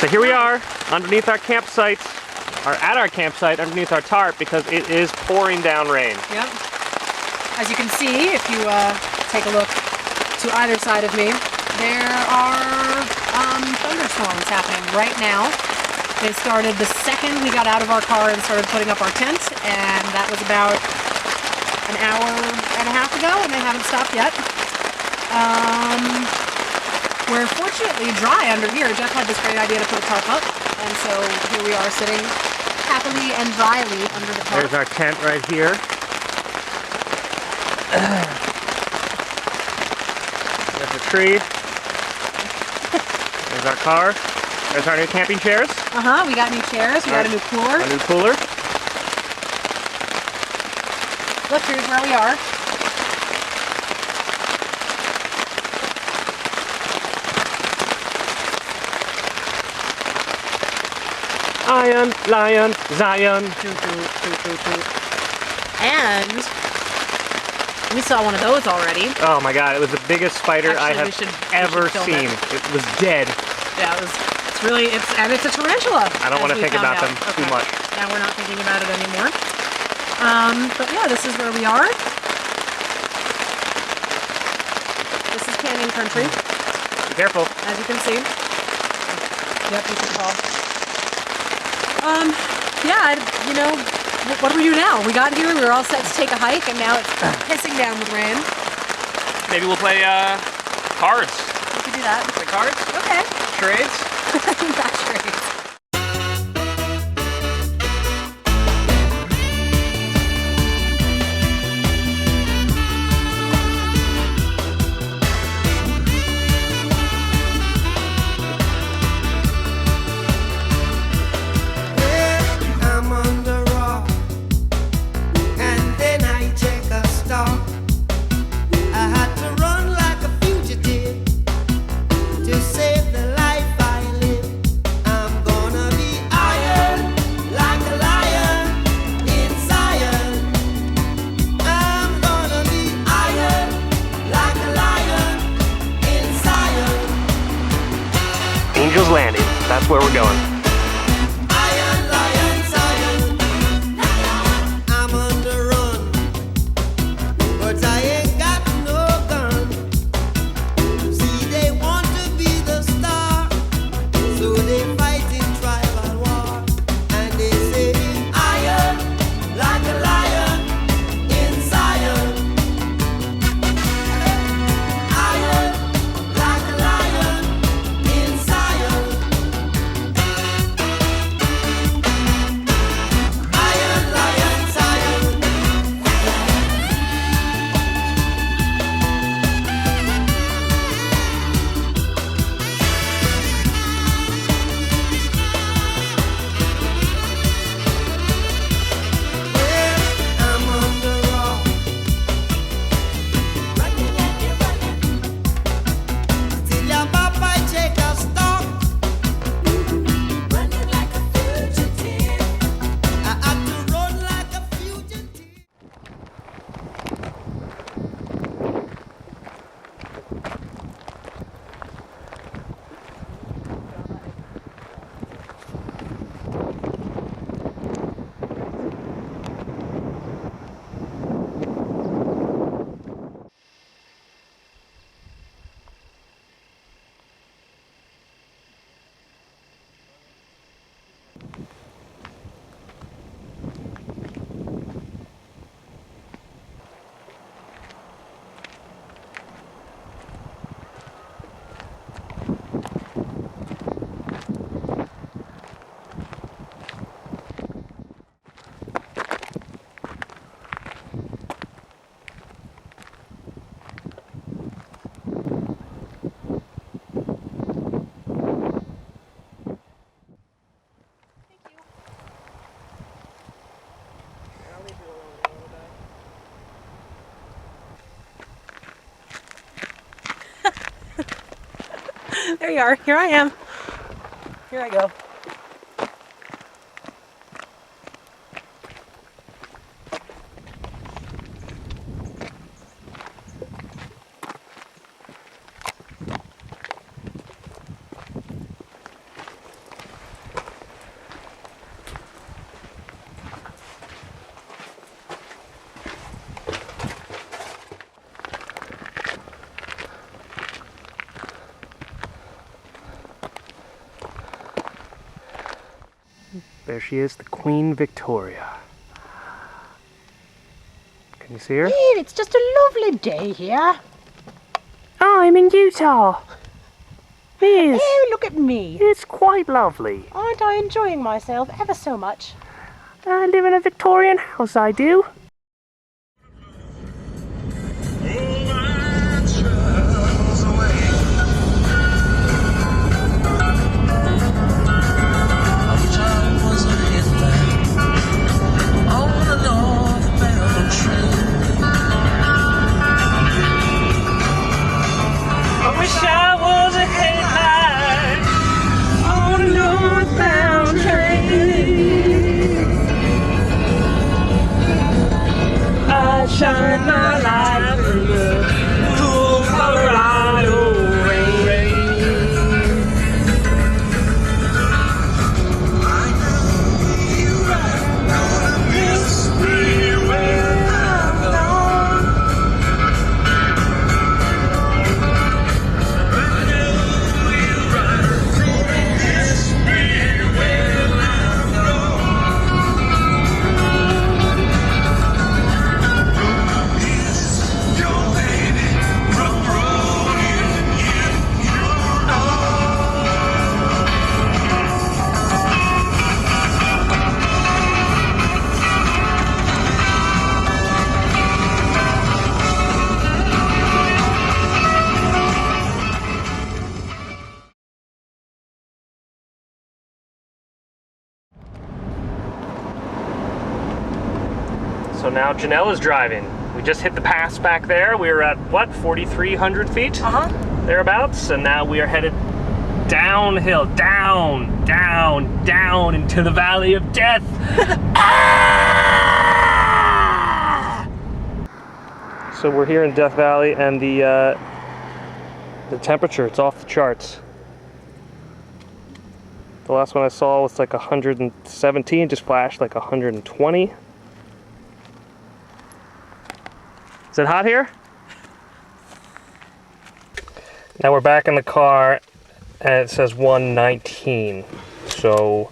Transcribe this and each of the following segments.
So here we are underneath our campsite, or at our campsite underneath our tarp because it is pouring down rain. Yep. As you can see, if you take a look to either side of me, there are thunderstorms happening right now. They started the second we got out of our car and started putting up our tent, and that was about an hour and a half ago, and they haven't stopped yet. We're fortunately dry under here. Jeff had this great idea to put a tarp up, and so here we are sitting happily and dryly under the tarp. There's our tent right here. There's the tree. There's our car. There's our new camping chairs. We got new chairs. We got a new cooler. A new cooler. Look, here's where we are. Iron, lion, Zion. And we saw one of those already. Oh my god, it was the biggest spider I have ever seen. It was dead. Yeah, it's a tarantula. I don't want to think about them too much. Now we're not thinking about it anymore. But yeah, this is where we are. This is canyon country. Be careful. As you can see. Yep, you can fall. Yeah, you know, what do we do now? We got here, we were all set to take a hike, and now it's pissing down with rain. Maybe we'll play cards. We could do that. Play cards? Okay. Charades? Not charades. Angel's Landing. That's where we're going. Iron, lion, Zion. I'm on the run, but I ain't got no gun. See, they want to be the star, so they fight in tribal war, and they say iron, like a lion in Zion. Iron, like a lion in Zion. Iron, lion, Zion. Well, I'm on the rock, running and you're running, till your papa take a stop, running like a fugitive. I had to run like a fugitive. There you are. Here I am. Here I go. There she is, the Queen Victoria. Can you see her? It's just a lovely day here. I'm in Utah. Yes, Oh, look at me. it's quite lovely. Aren't I enjoying myself ever so much? I live in a Victorian house, I do. I wish I was a headlight on a northbound train. I shine my light through the cool Colorado rain. I know you're right, gonna miss me when I'm gone. I know you're right, gonna miss me when I'm gone. Is your baby from rolling in your arms? So now Janelle is driving. We just hit the pass back there. We were at, what, 4,300 feet? Thereabouts. And now we are headed downhill, down, down, down into the Valley of Death. Ah! So we're here in Death Valley, and the temperature, it's off the charts. The last one I saw was like 117, just flashed like 120. Is it hot here? Now we're back in the car and it says 119. So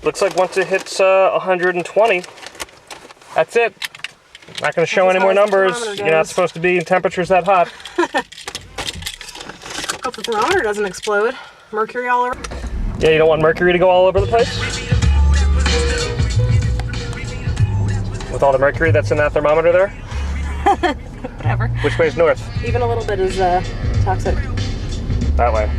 looks like once it hits 120, that's it. Not going to show any more numbers. You're not supposed to be in temperatures that hot. Hope the thermometer doesn't explode. Mercury all over. Yeah, you don't want mercury to go all over the place? With all the mercury that's in that thermometer there? Whatever. Which way is north? Even a little bit is toxic. That way.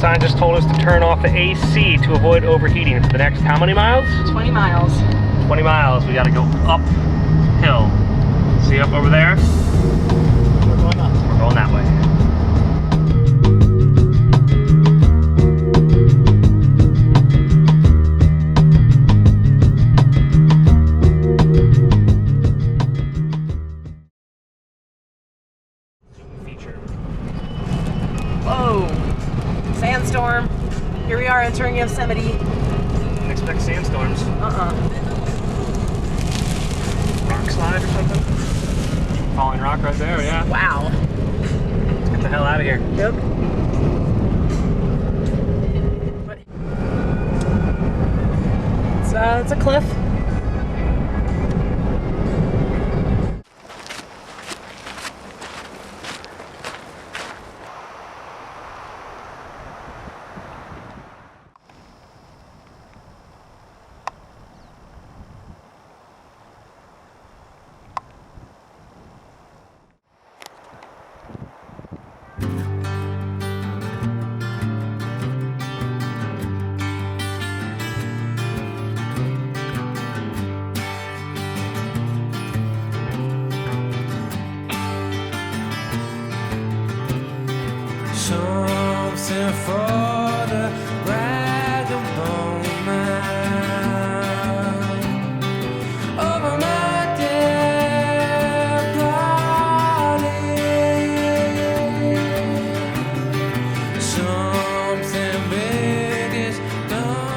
sign just told us to turn off the AC to avoid overheating for the next how many miles? 20 miles. 20 miles. We got to go uphill. See up over there? We're going up. We're going that way. Whoa! Sandstorm. Here we are entering Yosemite. Didn't expect sandstorms. Falling rock right there, yeah. Wow. Let's get the hell out of here. Yep. It's a cliff. Something for the vagabond man over my dead body. Something big is done.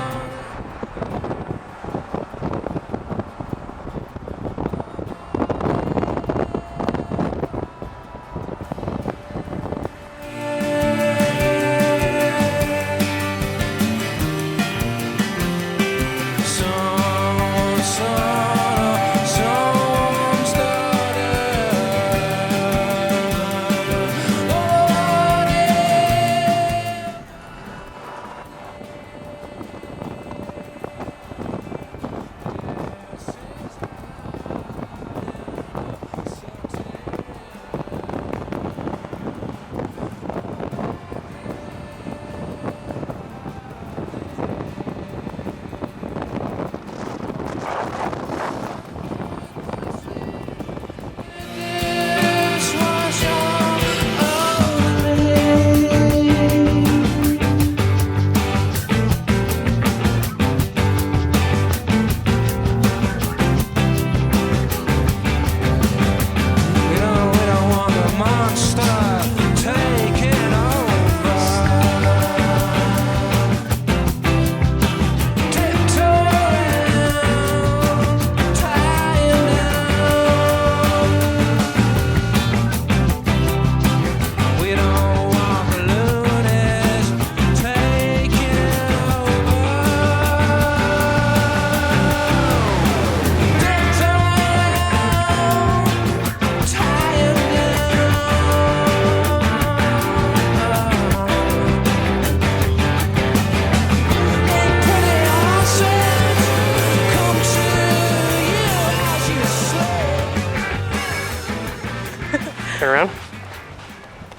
Turn around.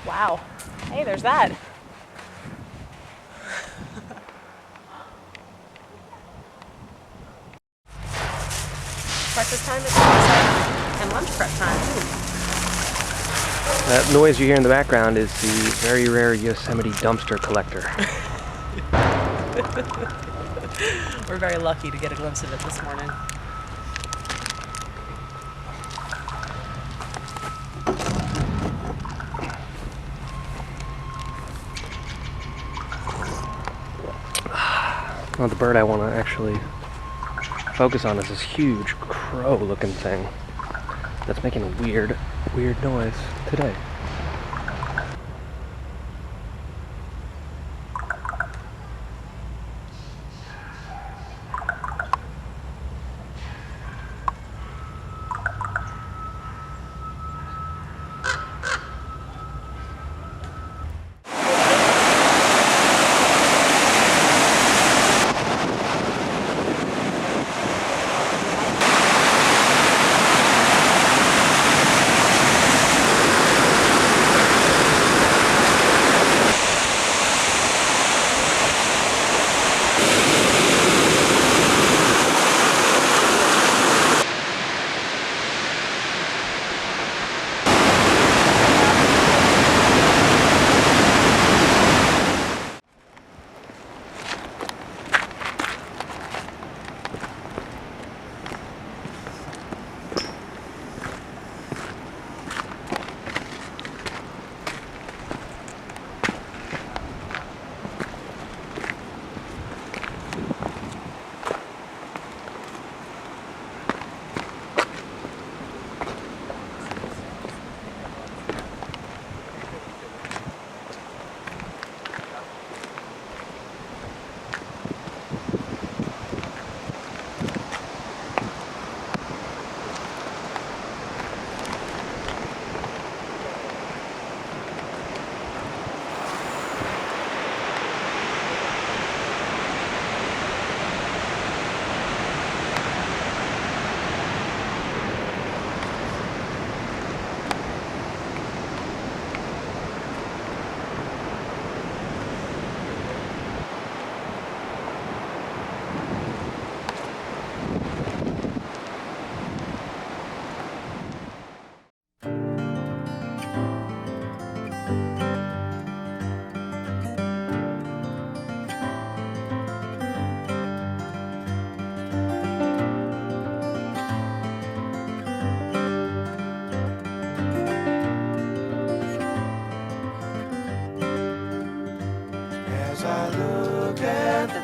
Wow. Hey, there's that. Breakfast time is sunset and lunch prep time. That noise you hear in the background is the very rare Yosemite dumpster collector. We're very lucky to get a glimpse of it this morning. Well, the bird I want to actually focus on is this huge crow-looking thing that's making a weird noise today.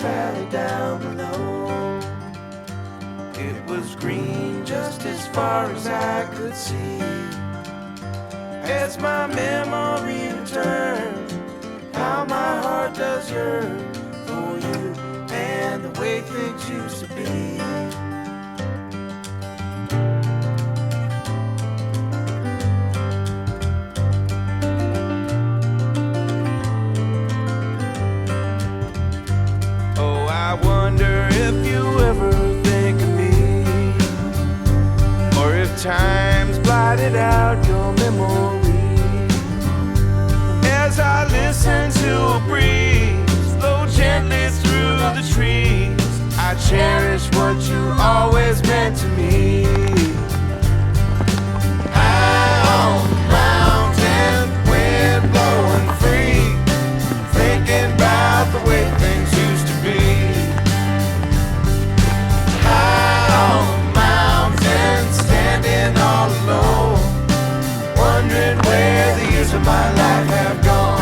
valley down below. It was green just as far as I could see. As my memory returns, how my heart does yearn for you and the way things used to be. Oh, I wonder if you ever think of me, or if time's blotted out your memory. As I listen to a breeze blow gently through the trees, I cherish what you always meant to me. High on the mountain, wind blowing free, thinking about the way things used to be. High on the mountain, standing all alone, wondering where the years of my life have gone.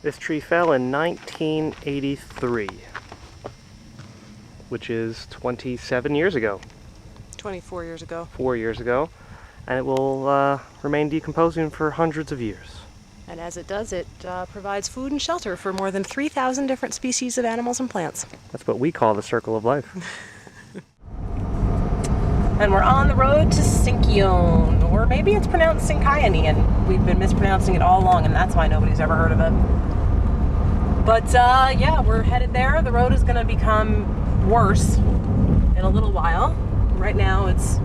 This tree fell in 1983, which is 27 years ago, 24 years ago. 4 years ago, and it will remain decomposing for hundreds of years. And as it does, it provides food and shelter for more than 3,000 different species of animals and plants. That's what we call the circle of life. And we're on the road to Sinkyone, or maybe it's pronounced Sinkyone, and we've been mispronouncing it all along, and that's why nobody's ever heard of it. But yeah, we're headed there. The road is going to become worse in a little while. Right now it's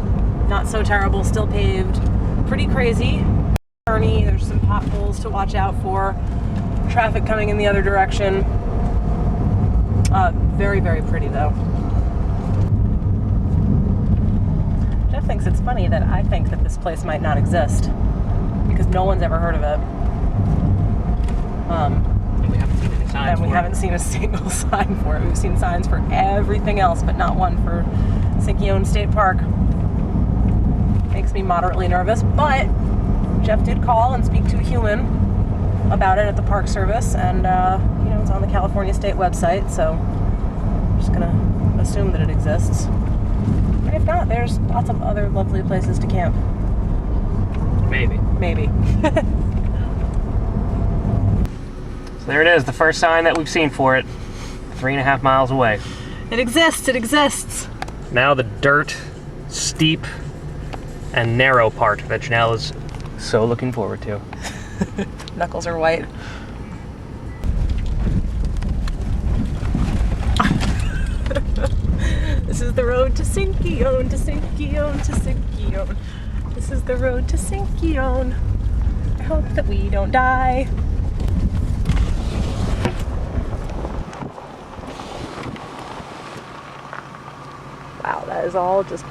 not so terrible, still paved, pretty crazy. There's some potholes to watch out for, traffic coming in the other direction. Very, very pretty though. Jeff thinks it's funny that I think that this place might not exist because no one's ever heard of it. And we haven't seen any signs And we haven't seen a single sign for it. We've seen signs for everything else, but not one for Sinkyone State Park. Makes me moderately nervous, but Jeff did call and speak to a human about it at the Park Service, and you know, it's on the California State website, so I'm just gonna assume that it exists. And if not, there's lots of other lovely places to camp. Maybe. Maybe. So there it is, the first sign that we've seen for it, 3.5 miles away. It exists, it exists. Now the dirt, steep, and narrow part that Janelle is so looking forward to. Knuckles are white. This is the road to Sinkyone, to Sinkyone, to Sinkyone. This is the road to Sinkyone. I hope that we don't die. Wow, that is all just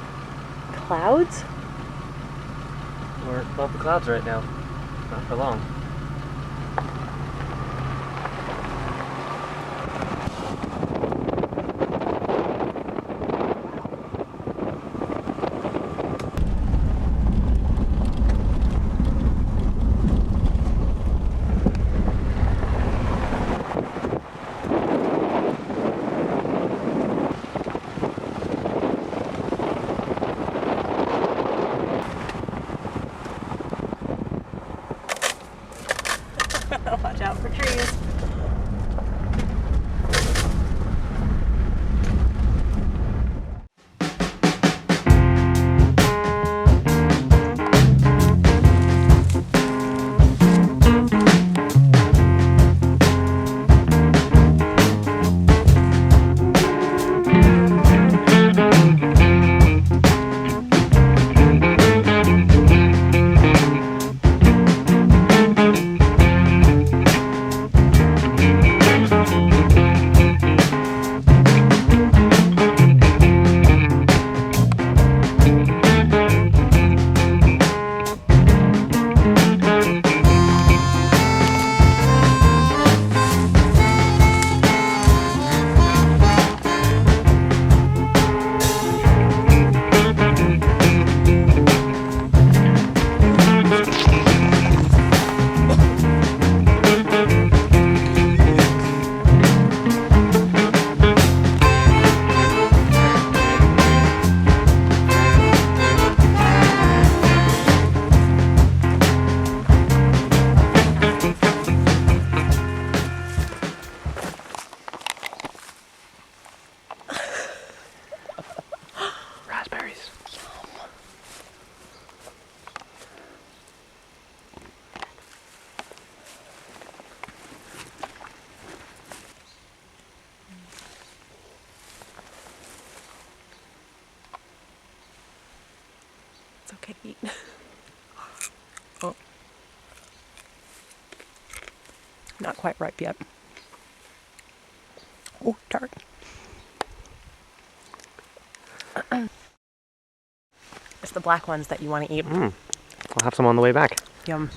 clouds? We're above the clouds right now. Not for long. Watch out for trees. Okay, eat. Oh. Not quite ripe yet. Oh, tart. It's the black ones that you want to eat. I'll have some on the way back. Yum.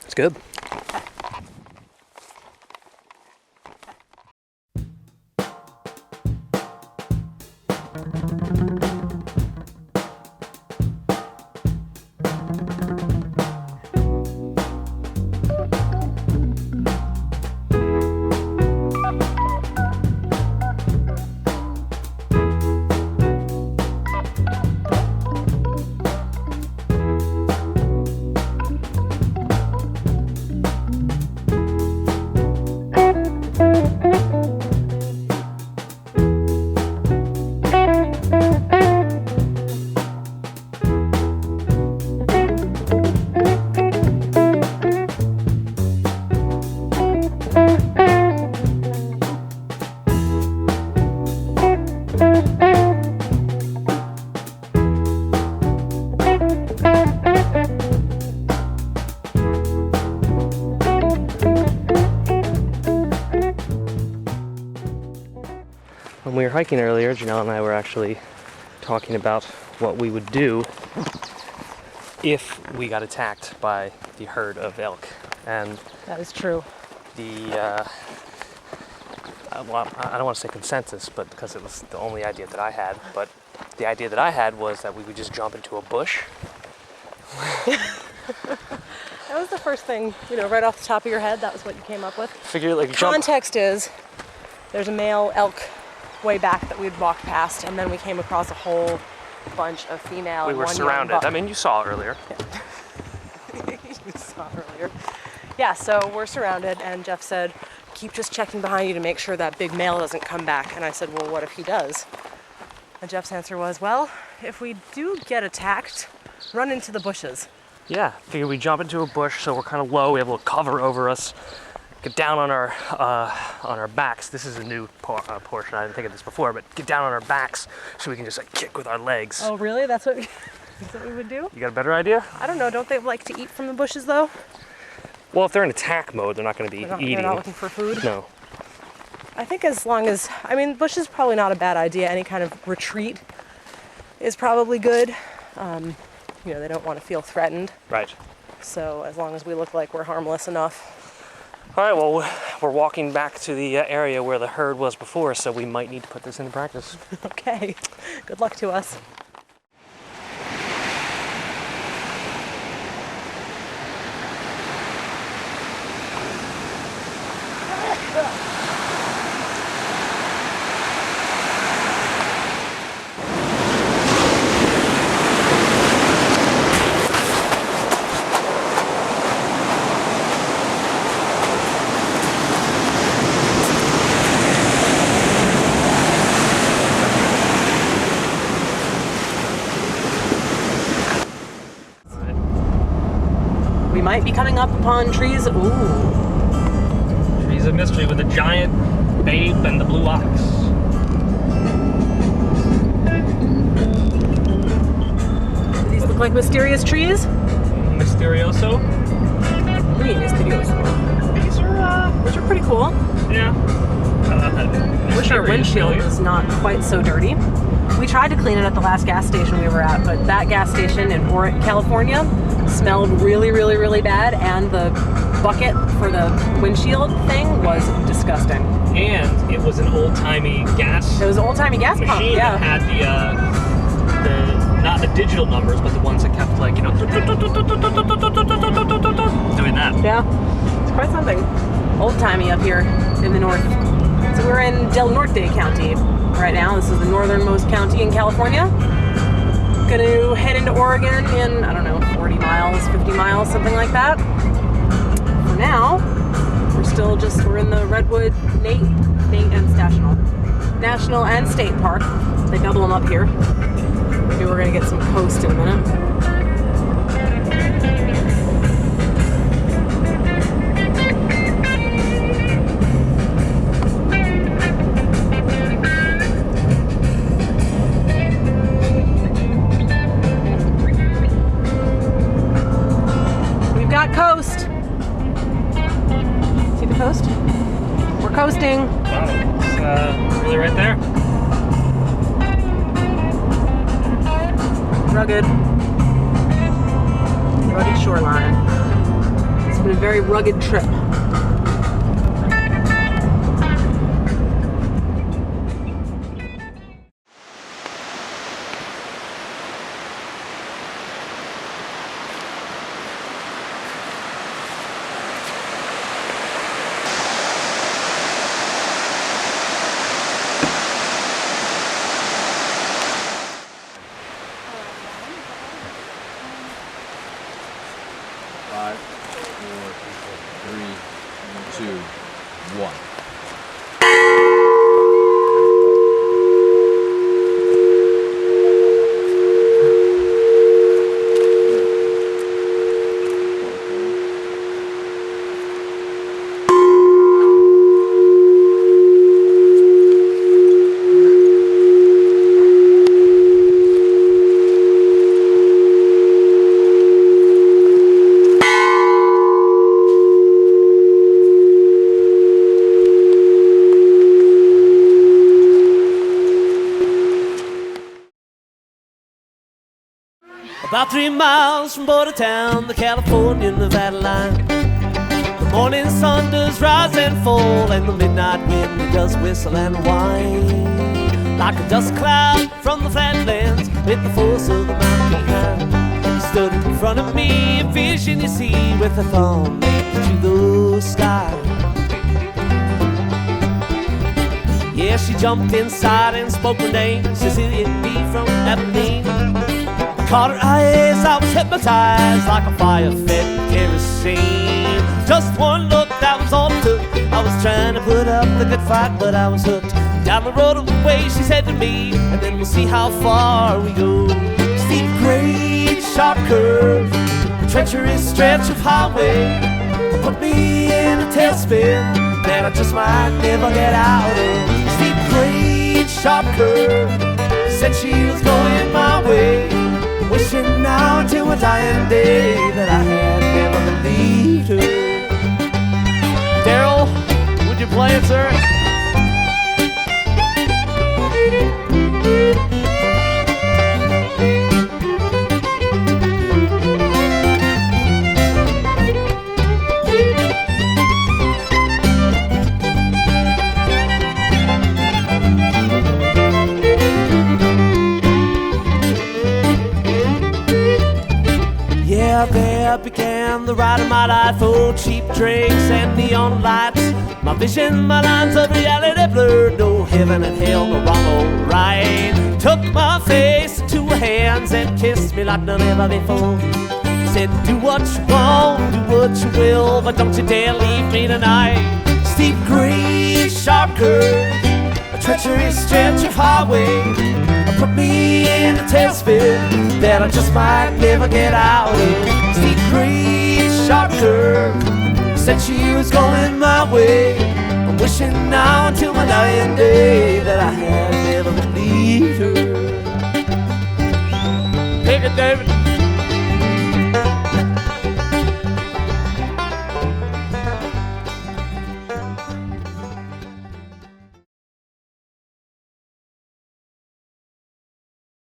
It's good. When we were hiking earlier, Janelle and I were actually talking about what we would do if we got attacked by the herd of elk. And That is true. the, well, I don't want to say consensus, but because it was the only idea that I had, but the idea that I had was that we would just jump into a bush. That was the first thing, right off the top of your head, that was what you came up with. Figure like jump. Context is, there's a male elk way back that we'd walked past, and then we came across a whole bunch of female. We and were one young surrounded. buck. I mean, you saw earlier. You saw earlier. Yeah, so we're surrounded, and Jeff said, keep just checking behind you to make sure that big male doesn't come back. And I said, well, what if he does? And Jeff's answer was, well, if we do get attacked, run into the bushes. Yeah, figure we jump into a bush so we're kind of low, we have a little cover over us, get down on our backs. This is a new portion, I didn't think of this before, but get down on our backs so we can just like kick with our legs. Oh, really? That's what we would do? You got a better idea? I don't know. Don't they like to eat from the bushes, though? Well, if they're in attack mode, they're not going to be eating. They're not looking for food? No. I think as long as, bush is probably not a bad idea. Any kind of retreat is probably good. They don't want to feel threatened. Right. So as long as we look like we're harmless enough. All right, well, we're walking back to the area where the herd was before, so we might need to put this into practice. Okay. Good luck to us. We might be coming up upon trees. Ooh. Trees of mystery with a giant babe and the blue ox. Do these look like mysterious trees? Mysterioso. Muy misterioso. These are pretty cool. Yeah. Wish our windshield was not quite so dirty. We tried to clean it at the last gas station we were at, but that gas station in Oregon, California smelled really, really, really bad, and the bucket for the windshield thing was disgusting. And it was an old-timey gas It was an old-timey gas pump, machine yeah. that had the not the digital numbers, but the ones that kept like, doing that. Yeah, it's quite something. Old-timey up here in the north. So we're in Del Norte County right now. This is the northernmost county in California. Gonna head into Oregon in, 40 miles, 50 miles, something like that. For now, we're in the Redwood Nate and National and State Park. They double them up here. Maybe we're gonna get some coast in a minute. coasting. It's really right there. Rugged shoreline. It's been a very rugged trip. Five, four, three, two, one. About 3 miles from border town, the California-Nevada line. The morning sun does rise and fall, and the midnight wind does whistle and whine. Like a dust cloud from the flatlands, with the force of the mountain behind. Stood in front of me, a vision you see, with a thumb to the sky. Yeah, she jumped inside and spoke her name, Cecilia B. from Abilene. Caught her eyes, I was hypnotized like a fire-fed kerosene. Just one look, that was all it took. I was trying to put up the good fight, but I was hooked. Down the road away, she said to me, and then we'll see how far we go. Steep grade, sharp curve, treacherous stretch of highway. Put me in a tailspin that I just might never get out of. Steep grade, sharp curve, said she was going my way. Wishing now until my dying day that I had never believed her. Daryl, would you play it, sir? There began the ride of my life, oh, cheap drinks and neon lights. My vision, my lines of reality blurred, no heaven and hell, no wrong or right. Took my face into her hands and kissed me like none ever before. Said, do what you want, do what you will, but don't you dare leave me tonight. Steep green, sharp curve, a treacherous stretch of highway. Put me in a tailspin that I just might never get out of. Steep green, sharp curve, said she was going my way. I'm wishing now until my dying day that I had never believed her. Take it, David.